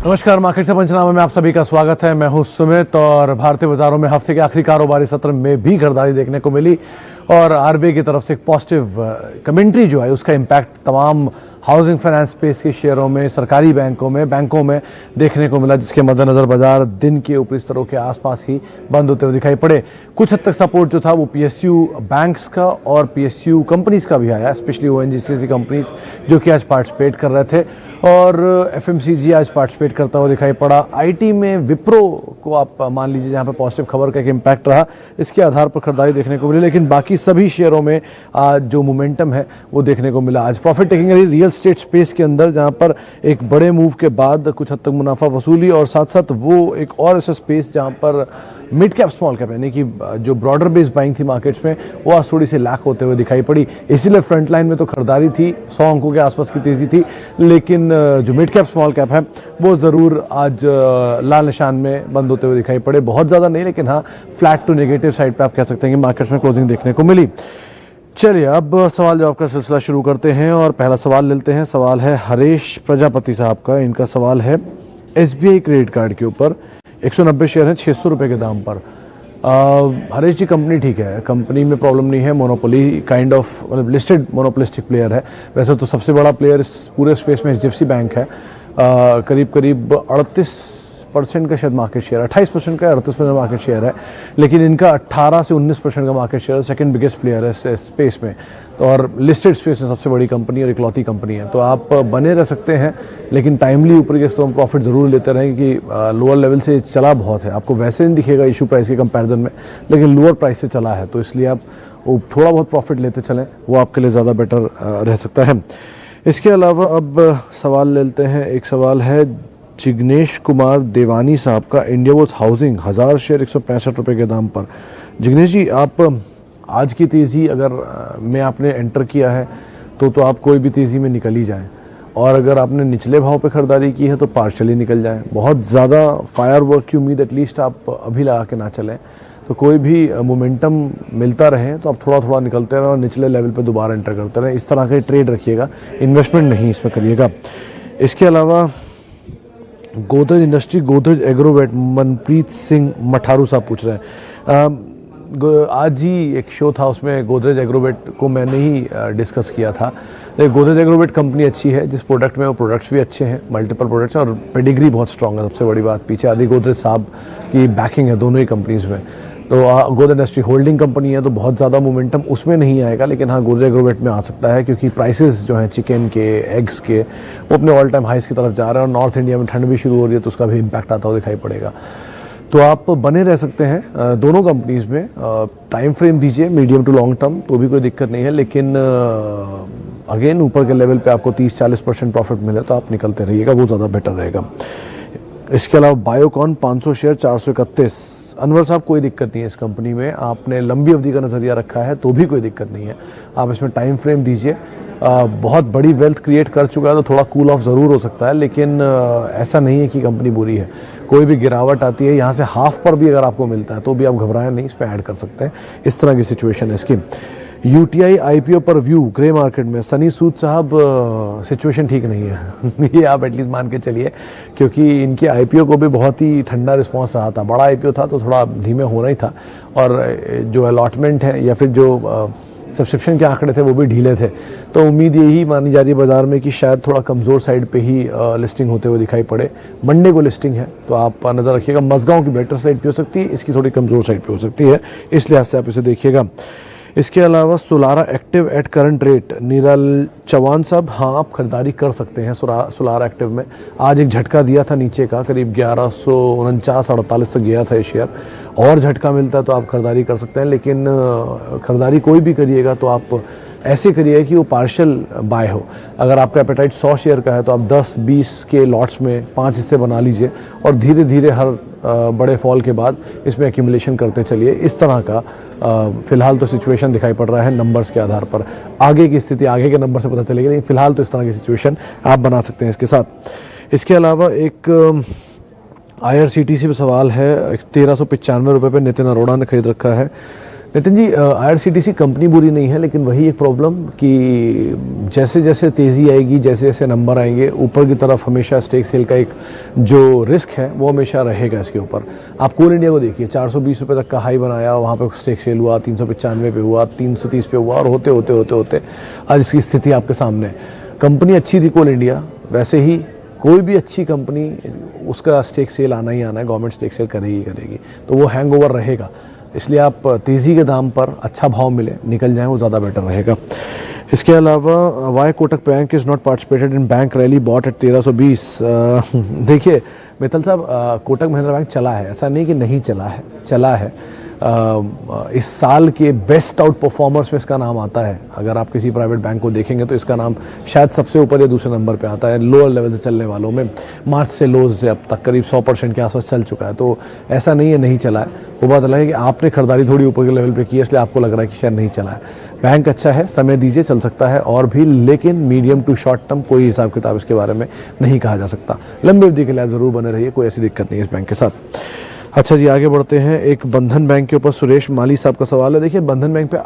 नमस्कार, मार्केट से पंचनामे में आप सभी का स्वागत है। मैं हूं सुमित और भारतीय बाजारों में हफ्ते के आखिरी कारोबारी सत्र में भी खरीदारी देखने को मिली और आरबीआई की तरफ से एक पॉजिटिव कमेंट्री जो है उसका इम्पैक्ट तमाम हाउसिंग फाइनेंस स्पेस के शेयरों में, सरकारी बैंकों में देखने को मिला, जिसके मद्देनजर बाजार दिन के ऊपरी स्तरों के आसपास ही बंद होते हुए दिखाई पड़े। कुछ हद तक सपोर्ट जो था वो पीएसयू बैंक्स का और पीएसयू कंपनीज का भी आया, स्पेशली ओएनजीसी कंपनीज जो कि आज पार्टिसिपेट कर रहे थे और एफएमसीजी आज पार्टिसिपेट करता हुआ दिखाई पड़ा। आईटी में विप्रो को आप मान लीजिए जहां पर पॉजिटिव खबर का एक इम्पैक्ट रहा, इसके आधार पर खरीदारी देखने को मिली, लेकिन बाकी सभी शेयरों में आज जो मोमेंटम है वो देखने को मिला। आज profit taking real estate space के अंदर जहां पर एक बड़े मूव के बाद कुछ हद तक मुनाफा वसूली और साथ साथ वो एक और ऐसा स्पेस जहां पर मिड कैप स्मॉल कैप यानी कि जो ब्रॉडर बेस्ड बाइंग थी मार्केट्स में वो आज थोड़ी सी लैक होते हुए दिखाई पड़ी। इसीलिए फ्रंट लाइन में तो खरीदारी थी, 100 अंकों के आसपास की तेजी थी, लेकिन जो मिड कैप स्मॉल कैप है वो जरूर आज लाल निशान में बंद होते हुए दिखाई पड़े। बहुत ज्यादा नहीं, लेकिन हाँ फ्लैट टू नेगेटिव साइड पे आप कह सकते हैं कि मार्केट्स में क्लोजिंग देखने को मिली। चलिए अब सवाल जवाब का सिलसिला शुरू करते हैं और पहला सवाल लेते हैं। सवाल है हरीश प्रजापति साहब का। इनका सवाल है एसबीआई क्रेडिट कार्ड के ऊपर 190 शेयर है 600 रुपए के दाम पर। हरीश जी, कंपनी ठीक है, कंपनी में प्रॉब्लम नहीं है, मोनोपोली काइंड ऑफ मतलब लिस्टेड मोनोपोलिस्टिक प्लेयर है। वैसे तो सबसे बड़ा प्लेयर इस पूरे स्पेस में एचडीएफसी बैंक है, करीब 38% का शायद मार्केट शेयर, 28% का 38% मार्केट शेयर है, लेकिन इनका 18 से 19% का market share, second biggest player है इस स्पेस में, तो और लिस्टेड स्पेस में सबसे बड़ी कंपनी और इकलौती कंपनी है। तो आप बने रह सकते हैं, लेकिन टाइमली ऊपर के स्तरों में प्रॉफिट जरूर लेते रहें कि लोअर लेवल से चला बहुत है, आपको वैसे नहीं दिखेगा इशू प्राइस के कंपैरिजन में, लेकिन लोअर प्राइस से चला है, तो इसलिए आप थोड़ा बहुत प्रॉफिट लेते चलें, वो आपके लिए ज़्यादा बेटर रह सकता है। इसके अलावा अब सवाल लेते हैं। एक सवाल है जिग्नेश कुमार देवानी साहब का, इंडिया बुल्स हाउसिंग 1000 शेयर 165 रुपए के दाम पर। जिग्नेश जी, आप आज की तेज़ी अगर में आपने एंटर किया है तो आप कोई भी तेज़ी में निकल ही जाएं, और अगर आपने निचले भाव पे खरीदारी की है तो पार्शली निकल जाएं। बहुत ज़्यादा फायर वर्क की उम्मीद एटलीस्ट आप अभी लगा के ना चलें, तो कोई भी मोमेंटम मिलता रहे तो आप थोड़ा थोड़ा निकलते रहें और निचले लेवल पे दोबारा एंटर करते रहें। इस तरह के ट्रेड रखिएगा, इन्वेस्टमेंट नहीं इसमें करिएगा। इसके अलावा गोदरेज इंडस्ट्री, गोदरेज एग्रोवेट, मनप्रीत सिंह मठारू साहब पूछ रहे हैं। आज ही एक शो था, उसमें गोदरेज एग्रोवेट को मैंने ही डिस्कस किया था। गोदरेज एग्रोवेट कंपनी अच्छी है, जिस प्रोडक्ट में वो प्रोडक्ट्स भी अच्छे हैं, मल्टीपल प्रोडक्ट्स, और पेडिग्री बहुत स्ट्रांग है। सबसे बड़ी बात, पीछे आदि गोदरेज साहब की बैकिंग है दोनों ही कंपनीज में। तो गोदरेज इंडस्ट्री होल्डिंग कंपनी है, तो बहुत ज़्यादा मोमेंटम उसमें नहीं आएगा, लेकिन हाँ गोदरेज एग्रोवेट में आ सकता है, क्योंकि प्राइसेस जो हैं चिकन के, एग्स के, वो अपने ऑल टाइम हाइस की तरफ जा रहे हैं और नॉर्थ इंडिया में ठंड भी शुरू हो रही है, तो उसका भी इम्पैक्ट आता हुआ दिखाई पड़ेगा। तो आप बने रह सकते हैं दोनों कंपनीज में। टाइम फ्रेम दीजिए मीडियम टू लॉन्ग टर्म, तो भी कोई दिक्कत नहीं है, लेकिन अगेन ऊपर के लेवल पे आपको 30-40% प्रॉफिट मिले तो आप निकलते रहिएगा, वो ज़्यादा बेटर रहेगा। इसके अलावा बायोकॉन 500 शेयर 431। अनवर साहब, कोई दिक्कत नहीं है इस कंपनी में, आपने लंबी अवधि का नज़रिया रखा है तो भी कोई दिक्कत नहीं है, आप इसमें टाइम फ्रेम दीजिए। बहुत बड़ी वेल्थ क्रिएट कर चुका है तो थोड़ा कूल ऑफ ज़रूर हो सकता है, लेकिन ऐसा नहीं है कि कंपनी बुरी है। कोई भी गिरावट आती है यहाँ से हाफ पर भी अगर आपको मिलता है तो भी आप घबराएं नहीं, इसमें ऐड कर सकते हैं। इस तरह की सिचुएशन है इसकी। यूटीआई आईपीओ पर व्यू ग्रे मार्केट में, सनी सूद साहब, सिचुएशन ठीक नहीं है ये आप एटलीस्ट मान के चलिए, क्योंकि इनके आईपीओ को भी बहुत ही ठंडा रिस्पांस रहा था। बड़ा आईपीओ था तो थोड़ा धीमे होना ही था, और जो अलॉटमेंट है या फिर जो सब्सक्रिप्शन के आंकड़े थे वो भी ढीले थे, तो उम्मीद यही मानी जा रही है बाजार में कि शायद थोड़ा कमज़ोर साइड पे ही लिस्टिंग होते हुए दिखाई पड़े। मंडे को लिस्टिंग है तो आप नज़र रखिएगा। मज़गांव की बेटर साइड पे हो सकती है, इसकी थोड़ी कमज़ोर साइड पे हो सकती है, इस लिहाज से आप इसे देखिएगा। इसके अलावा Solara active at current rate, Neeral Chauhan साहब, हाँ आप खरीदारी कर सकते हैं सोलारा एक्टिव में। आज एक झटका दिया था नीचे का, करीब 1149-48 तक गया था ये शेयर, और झटका मिलता है तो आप खरीदारी कर सकते हैं, लेकिन खरीदारी कोई भी करिएगा तो आप ऐसे करिएगा कि वो पार्शियल बाय हो। अगर आपका एपेटाइट 100 शेयर का है तो आप 10-20 के लॉट्स में 5 हिस्से बना लीजिए और धीरे धीरे हर बड़े फॉल के बाद इसमें एक्यूमुलेशन करते चलिए। इस तरह का फिलहाल तो सिचुएशन दिखाई पड़ रहा है नंबर्स के आधार पर, आगे की स्थिति आगे के नंबर से पता चलेगी, लेकिन फिलहाल तो इस तरह की सिचुएशन आप बना सकते हैं इसके साथ। इसके अलावा एक आईआरसीटीसी पे सवाल है, 1395 रुपये पे नितिन अरोड़ा ने खरीद रखा है। नितिन जी, आईआरसीटीसी कंपनी बुरी नहीं है, लेकिन वही एक प्रॉब्लम कि जैसे जैसे तेज़ी आएगी, जैसे जैसे नंबर आएंगे ऊपर की तरफ, हमेशा स्टेक सेल का एक जो रिस्क है वो हमेशा रहेगा इसके ऊपर। आप कोल इंडिया को देखिए, 420 रुपये तक का हाई बनाया, वहाँ पे स्टेक सेल हुआ, 395 पे हुआ, 330 पे हुआ, और होते होते होते होते आज इसकी स्थिति आपके सामने। कंपनी अच्छी थी कोल इंडिया, वैसे ही कोई भी अच्छी कंपनी, उसका स्टेक सेल आना ही आना है, गवर्नमेंट स्टेक सेल करेगी, तो वो हैंगओवर रहेगा। इसलिए आप तेज़ी के दाम पर अच्छा भाव मिले निकल जाएं, वो ज़्यादा बेटर रहेगा। इसके अलावा why Kotak bank is not participated in bank rally bought at 1320। देखिए मित्तल साहब, कोटक महिंद्रा बैंक चला है, ऐसा नहीं कि नहीं चला है। इस साल के बेस्ट आउट परफॉर्मर्स में इसका नाम आता है। अगर आप किसी प्राइवेट बैंक को देखेंगे तो इसका नाम शायद सबसे ऊपर या दूसरे नंबर पे आता है लोअर लेवल से चलने वालों में। मार्च से लोज से अब तक करीब 100% के आसपास चल चुका है, तो ऐसा नहीं है नहीं चला है। वो बात अलग है कि आपने खरीदारी थोड़ी ऊपर के लेवल पे की है, इसलिए आपको लग रहा है कि शायद नहीं चला है। बैंक अच्छा है, समय दीजिए, चल सकता है और भी, लेकिन मीडियम टू शॉर्ट टर्म कोई हिसाब किताब इसके बारे में नहीं कहा जा सकता। लंबी अवधि के लिए आप जरूर बने रहिए, कोई ऐसी दिक्कत नहीं है इस बैंक के साथ। अच्छा जी, आगे बढ़ते हैं। एक बंधन बैंक के ऊपर सुरेश माली साहब का सवाल है। देखिए, बंधन बैंक पे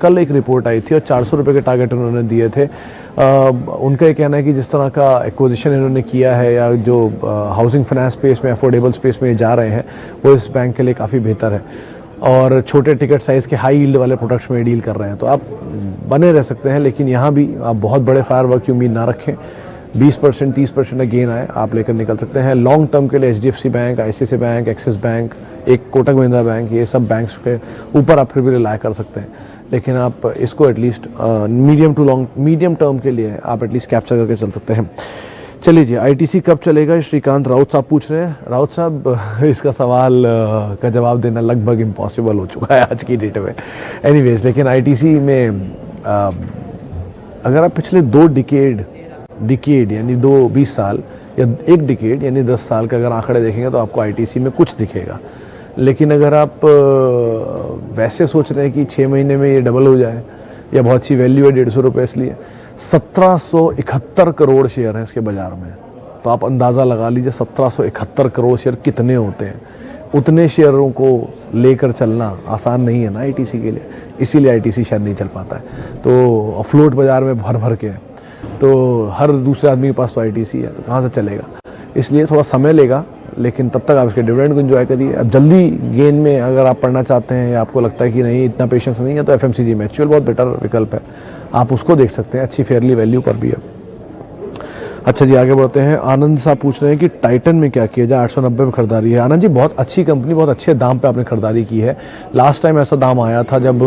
कल एक रिपोर्ट आई थी और 400 रुपये के टारगेट उन्होंने दिए थे। उनका ये कहना है कि जिस तरह का एक्विजिशन इन्होंने किया है, या जो हाउसिंग फाइनेंस स्पेस में, अफोर्डेबल स्पेस में जा रहे हैं, वो इस बैंक के लिए काफ़ी बेहतर है, और छोटे टिकट साइज़ के हाई यील्ड वाले प्रोडक्ट्स में डील कर रहे हैं, तो आप बने रह सकते हैं। लेकिन यहाँ भी आप बहुत बड़े फायरवर्क की उम्मीद ना रखें। 20% 30% गेन आए आप लेकर निकल सकते हैं। लॉन्ग टर्म के लिए HDFC bank, ICICI bank, axis bank, एक कोटक महिंद्रा बैंक, ये सब बैंक्स के ऊपर आप फिर भी रिलाय कर सकते हैं। लेकिन आप इसको एटलीस्ट मीडियम टर्म के लिए आप एटलीस्ट कैप्चर करके चल सकते हैं। चलिए जी, आईटीसी कब चलेगा, श्रीकांत राउत साहब पूछ रहे हैं। राउत साहब, इसका सवाल का जवाब देना लगभग इम्पॉसिबल हो चुका है आज की डेट में। एनीवेज, लेकिन आईटीसी में अगर आप पिछले 2 डिकेड यानी 20 साल या 1 डिकेड यानी 10 साल के अगर आंकड़े देखेंगे तो आपको आईटीसी में कुछ दिखेगा। लेकिन अगर आप वैसे सोच रहे हैं कि 6 महीने में ये डबल हो जाए या बहुत सी वैल्यू है 150 रुपये, इसलिए 1771 करोड़ शेयर हैं इसके बाजार में, तो आप अंदाज़ा लगा लीजिए 1771 करोड़ शेयर कितने होते हैं। उतने शेयरों को लेकर चलना आसान नहीं है ना आईटीसी के लिए, इसीलिए आईटीसी शायद नहीं चल पाता है। तो फ्लोट बाजार में भर भर के है, तो हर दूसरे आदमी के पास तो आईटीसी है, तो कहाँ से चलेगा। इसलिए थोड़ा समय लेगा, लेकिन तब तक आप इसके डिविडेंड को एंजॉय करिए। अब जल्दी गेन में अगर आप पढ़ना चाहते हैं या आपको लगता है कि नहीं इतना पेशेंस नहीं है, तो एफएमसीजी म्यूचुअल बहुत बेटर विकल्प है, आप उसको देख सकते हैं, अच्छी फेयरली वैल्यू पर भी है। अच्छा जी, आगे बढ़ते हैं। आनंद साहब पूछ रहे हैं कि टाइटन में क्या किया जाए, 890 में खरीदारी है। आनंद जी, बहुत अच्छी कंपनी, बहुत अच्छे दाम पे आपने खरीदारी की है। लास्ट टाइम ऐसा दाम आया था जब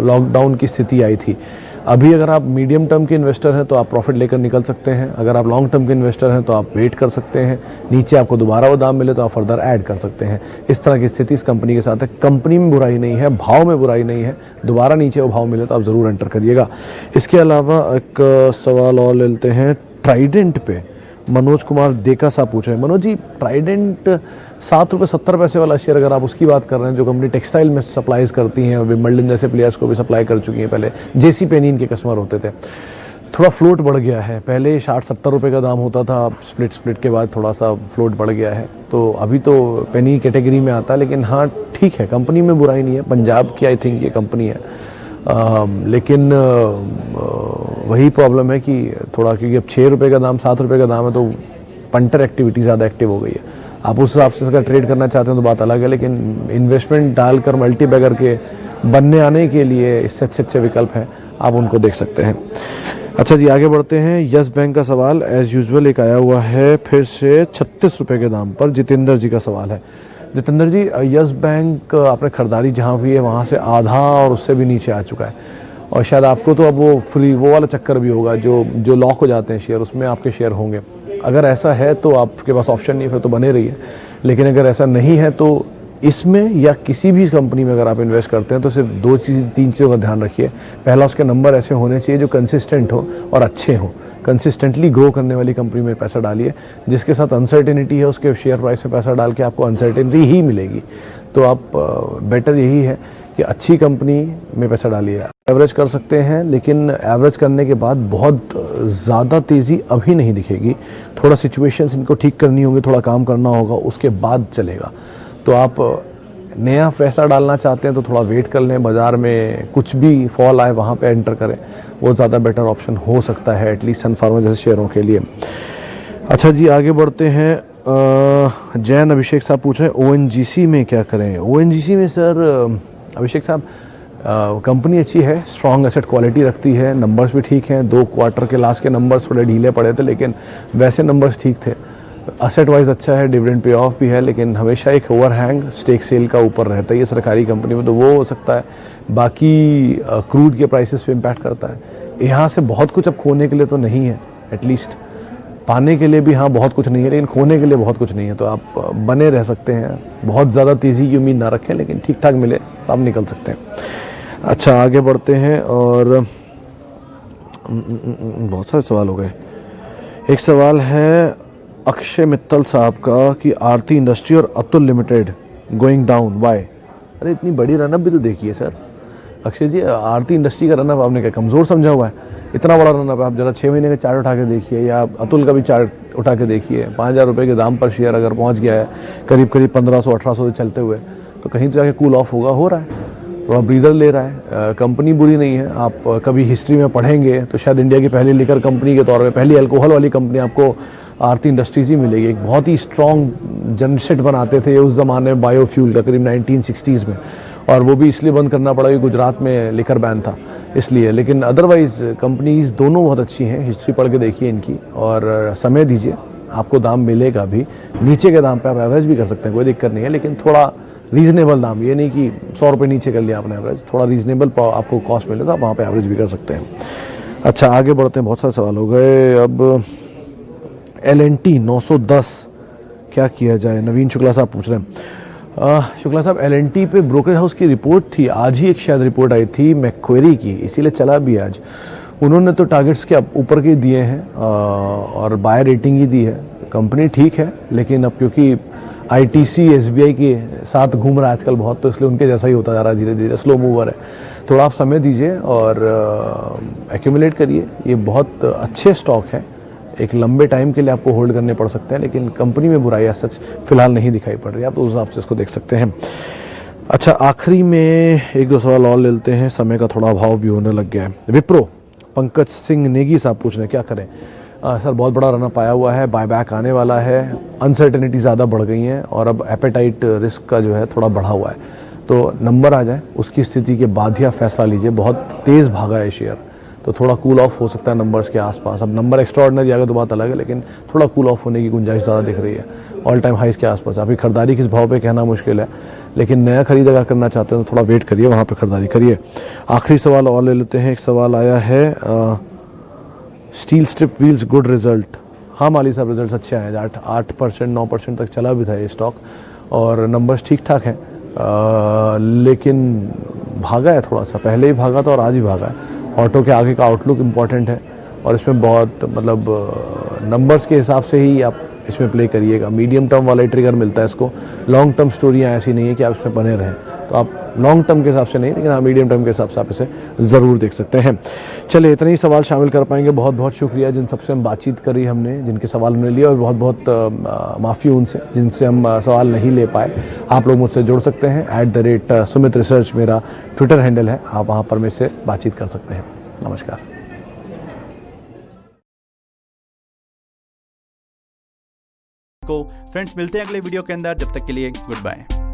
लॉकडाउन की स्थिति आई थी। अभी अगर आप मीडियम टर्म के इन्वेस्टर हैं तो आप प्रॉफिट लेकर निकल सकते हैं। अगर आप लॉन्ग टर्म के इन्वेस्टर हैं तो आप वेट कर सकते हैं, नीचे आपको दोबारा वो दाम मिले तो आप फर्दर ऐड कर सकते हैं। इस तरह की स्थिति इस कंपनी के साथ है। कंपनी में बुराई नहीं है, भाव में बुराई नहीं है, दोबारा नीचे वो भाव मिले तो आप ज़रूर एंटर करिएगा। इसके अलावा एक सवाल और लेते हैं ट्राइडेंट पे। मनोज कुमार देका साहब पूछ रहे हैं। मनोज जी, ट्राइडेंट 7 रुपये 70 पैसे वाला शेयर, अगर आप उसकी बात कर रहे हैं, जो कंपनी टेक्सटाइल में सप्लाईज करती हैं, विंबलडन जैसे प्लेयर्स को भी सप्लाई कर चुकी हैं, पहले जेसी पेनी इनके कस्टमर होते थे। थोड़ा फ्लोट बढ़ गया है, पहले 60-70 रुपये का दाम होता था, स्प्लिट के बाद थोड़ा सा फ्लोट बढ़ गया है, तो अभी तो पेनी कैटेगरी में आता है। लेकिन हाँ ठीक है, कंपनी में बुराई नहीं है, पंजाब की आई थिंक ये कंपनी है। लेकिन वही प्रॉब्लम है कि थोड़ा, क्योंकि अब 6 रुपये का दाम 7 रुपये का दाम है, तो पंटर एक्टिविटी ज़्यादा एक्टिव हो गई है। आप उस हिसाब से अगर ट्रेड करना चाहते हैं तो बात अलग है, लेकिन इन्वेस्टमेंट डालकर मल्टीबैगर के बनने आने के लिए इससे अच्छे विकल्प हैं, आप उनको देख सकते हैं। अच्छा जी, आगे बढ़ते हैं। यस बैंक का सवाल एज यूजुअल एक आया हुआ है फिर से 36 रुपये के दाम पर। जितेंद्र जी का सवाल है। जितेंद्र जी, यस बैंक आपने खरीदारी जहाँ हुई है वहाँ से आधा और उससे भी नीचे आ चुका है, और शायद आपको तो अब वो फ्री वो वाला चक्कर भी होगा जो लॉक हो जाते हैं शेयर, उसमें आपके शेयर होंगे। अगर ऐसा है तो आपके पास ऑप्शन नहीं है, फिर तो बने रहिए। लेकिन अगर ऐसा नहीं है तो इसमें या किसी भी कंपनी में अगर आप इन्वेस्ट करते हैं तो सिर्फ 3 चीज़ों का ध्यान रखिए। पहला, उसके नंबर ऐसे होने चाहिए जो कंसिस्टेंट हो और अच्छे हों। कंसिस्टेंटली ग्रो करने वाली कंपनी में पैसा डालिए। जिसके साथ अनसर्टेनिटी है उसके शेयर प्राइस में पैसा डाल के आपको अनसर्टेनिटी ही मिलेगी। तो आप बेटर यही है कि अच्छी कंपनी में पैसा डालिए। एवरेज कर सकते हैं, लेकिन एवरेज करने के बाद बहुत ज़्यादा तेज़ी अभी नहीं दिखेगी। थोड़ा सिचुएशंस इनको ठीक करनी होगी, थोड़ा काम करना होगा, उसके बाद चलेगा। तो आप नया पैसा डालना चाहते हैं तो थोड़ा वेट कर लें, बाज़ार में कुछ भी फॉल आए वहाँ पे एंटर करें, वो ज़्यादा बेटर ऑप्शन हो सकता है एटलीस्ट सन फार्मा जैसे शेयरों के लिए। अच्छा जी, आगे बढ़ते हैं। जैन अभिषेक साहब पूछ रहे हैं ONGC में क्या करें। ONGC में सर अभिषेक साहब कंपनी अच्छी है, स्ट्रॉन्ग एसेट क्वालिटी रखती है, नंबर्स भी ठीक हैं। 2 क्वार्टर के लास्ट के नंबर्स थोड़े ढीले पड़े थे लेकिन वैसे नंबर्स ठीक थे। असेट वाइज अच्छा है, डिविडेंड पे ऑफ भी है, लेकिन हमेशा एक ओवरहैंग स्टेक सेल का ऊपर रहता है ये सरकारी कंपनी में, तो वो हो सकता है। बाकी क्रूड के प्राइसेस पे इम्पैक्ट करता है। यहाँ से बहुत कुछ अब खोने के लिए तो नहीं है, एटलीस्ट पाने के लिए भी हाँ बहुत कुछ नहीं है, लेकिन खोने के लिए बहुत कुछ नहीं है, तो आप बने रह सकते हैं। बहुत ज़्यादा तेज़ी की उम्मीद ना रखें, लेकिन ठीक ठाक मिले तो आप निकल सकते हैं। अच्छा, आगे बढ़ते हैं और बहुत सारे सवाल हो गए। एक सवाल है अक्षय मित्तल साहब का कि आरती इंडस्ट्री और Atul limited going down why. अरे इतनी बड़ी रनअप भी तो देखिए सर अक्षय जी, आरती इंडस्ट्री का रनअप आपने क्या कमज़ोर समझा हुआ है? इतना बड़ा रनअप है, आप जरा 6 महीने के चार्ट उठा के देखिए, या अतुल का भी चार्ट उठा के देखिए। 5,000 रुपये के दाम पर शेयर अगर पहुंच गया है करीब 1500-1800 से चलते हुए, तो कहीं तो जाके कूल ऑफ होगा, हो रहा है, थोड़ा ब्रीदर ले रहा है। कंपनी बुरी नहीं है, आप कभी हिस्ट्री में पढ़ेंगे तो शायद इंडिया की पहली लिकर कंपनी के तौर पे पहली अल्कोहल वाली कंपनी आपको आरती इंडस्ट्रीज ही मिलेगी। एक बहुत ही स्ट्रॉन्ग जनसेट बनाते थे उस ज़माने में बायोफ्यूल का, करीब 1960s में, और वो भी इसलिए बंद करना पड़ा कि गुजरात में लिकर बैन था इसलिए। लेकिन अदरवाइज कंपनीज दोनों बहुत अच्छी हैं, हिस्ट्री पढ़ के देखिए इनकी और समय दीजिए, आपको दाम मिलेगा भी। नीचे के दाम पे आप एवरेज भी कर सकते हैं, कोई दिक्कत नहीं है, लेकिन थोड़ा रीजनेबल दाम, ये नहीं कि 100 रुपये नीचे कर लिया आपने एवरेज, थोड़ा रीजनेबल आपको कॉस्ट मिले तो आप वहाँ पे एवरेज भी कर सकते हैं। अच्छा, आगे बढ़ते हैं, बहुत सारे सवाल हो गए। अब L&T 910 क्या किया जाए, नवीन शुक्ला साहब पूछ रहे हैं। शुक्ला साहब, L&T पे ब्रोकरेज हाउस की रिपोर्ट थी, आज ही एक शायद रिपोर्ट आई थी मैक्वेरी की, इसीलिए चला भी आज। उन्होंने तो टारगेट्स के ऊपर के दिए हैं और बाय रेटिंग ही दी है। कंपनी ठीक है, लेकिन अब क्योंकि ITC SBI के साथ घूम रहा है आजकल बहुत, तो इसलिए उनके जैसा ही होता जा रहा है, धीरे धीरे स्लो मूवर है। थोड़ा आप समय दीजिए और एक्यूमुलेट करिए, ये बहुत अच्छे स्टॉक है, एक लंबे टाइम के लिए आपको होल्ड करने पड़ सकते हैं, लेकिन कंपनी में बुराई सच फिलहाल नहीं दिखाई पड़ रही है, आप उस हिसाब से इसको देख सकते हैं। अच्छा, आखिरी में 1-2 सवाल और ले लेते हैं, समय का थोड़ा अभाव भी होने लग गया है। विप्रो, पंकज सिंह नेगी साहब पूछ रहे हैं क्या करें। सर बहुत बड़ा रनअप आया हुआ है, बायबैक आने वाला है, अनसर्टेनिटी ज़्यादा बढ़ गई हैं और अब एपेटाइट रिस्क का जो है थोड़ा बढ़ा हुआ है, तो नंबर आ जाए उसकी स्थिति के बाद ही आप फैसला लीजिए। बहुत तेज़ भागा है शेयर, तो थोड़ा कूल ऑफ हो सकता है नंबर्स के आसपास। अब नंबर एक्स्ट्रा ऑर्डिनरी आ गया तो बात अलग है, लेकिन थोड़ा कूल ऑफ होने की गुंजाइश ज़्यादा दिख रही है ऑल टाइम हाइस के आसपास। आपकी खरीदारी किस भाव पे कहना मुश्किल है, लेकिन नया खरीद अगर करना चाहते हैं तो थोड़ा वेट करिए, वहाँ पे खरीदारी करिए। आखिरी सवाल और ले लेते हैं। एक सवाल आया है steel strip wheels good result. हाँ माली साहब, रिजल्ट अच्छे आए, 8% 9% तक चला भी था ये स्टॉक और नंबर्स ठीक ठाक हैं, लेकिन भागा है थोड़ा सा, पहले ही भागा था और आज ही भागा है। ऑटो के आगे का आउटलुक इम्पॉर्टेंट है और इसमें बहुत मतलब नंबर्स के हिसाब से ही आप इसमें प्ले करिएगा। मीडियम टर्म वाला ट्रिगर मिलता है इसको, लॉन्ग टर्म स्टोरियाँ ऐसी नहीं है कि आप इसमें बने रहें, तो आप लॉन्ग टर्म के हिसाब से नहीं, लेकिन हाँ मीडियम टर्म के हिसाब से आप इसे ज़रूर देख सकते हैं। चलिए, इतने ही सवाल शामिल कर पाएंगे। बहुत बहुत शुक्रिया जिन सबसे हम बातचीत करी हमने, जिनके सवाल हमने लिए, और बहुत बहुत माफ़ी उनसे जिनसे हम सवाल नहीं ले पाए। आप लोग मुझसे जुड़ सकते हैं, @सुमित रिसर्च मेरा ट्विटर हैंडल है, आप वहाँ पर मुझसे बातचीत कर सकते हैं। नमस्कार। फ्रेंड्स, मिलते हैं अगले वीडियो के अंदर, जब तक के लिए गुड बाय।